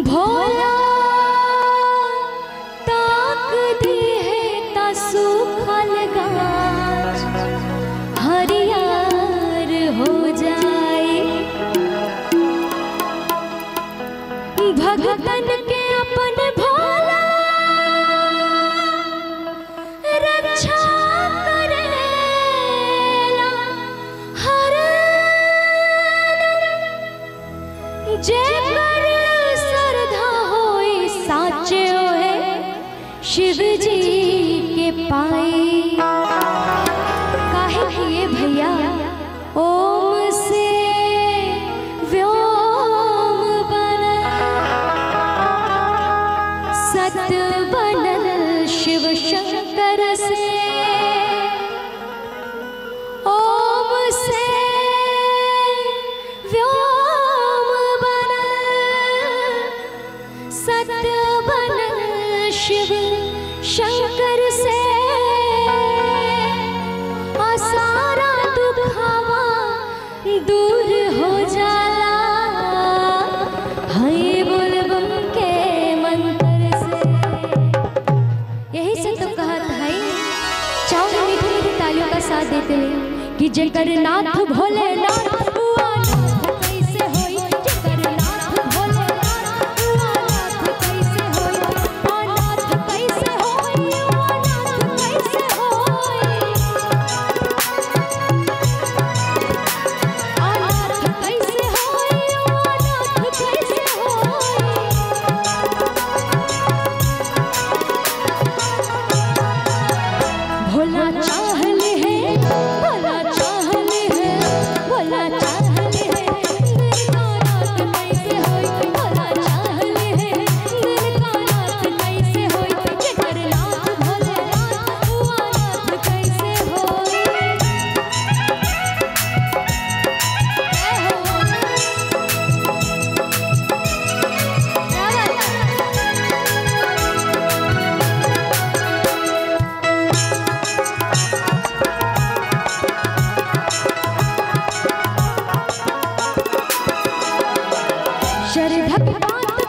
भोला ताक दी है ता सूखल गाछ हरियार हो जाए। भगतन के अपन भोला रक्षा करेला हरदम। जेकर श्रद्धा होई साचे होए शिव जी के पाए। काहे किए भैया ओम से व्योम बनल सत्य बनल शिव शंकर से। ओम से व्योम बनल सत्य बनल शिव शंकर से। सारा दुखावा दूर हो जाला हाय बोलबम के मंत्र से। यही से तो कहत है चाव मीठी मीठी तालियों का साथ देते हैं कि जेकर नाथ भोलेनाथ हुआ नाथ कैसे होई। जेकर नाथ भोलेनाथ हुआ नाथ कैसे होई। अनाथ कैसे होई अनाथ कैसे होई। अनाथ कैसे होई अनाथ कैसे होई। भोला चाहले है भोला चाहले है भोला चाहले है दिल का नाथ कैसे होई। भोला चाहले है दिल का नाथ कैसे होई। जेकर नाथ भोलेनाथ हुआ नाथ कैसे होई। श्रद्धा की बात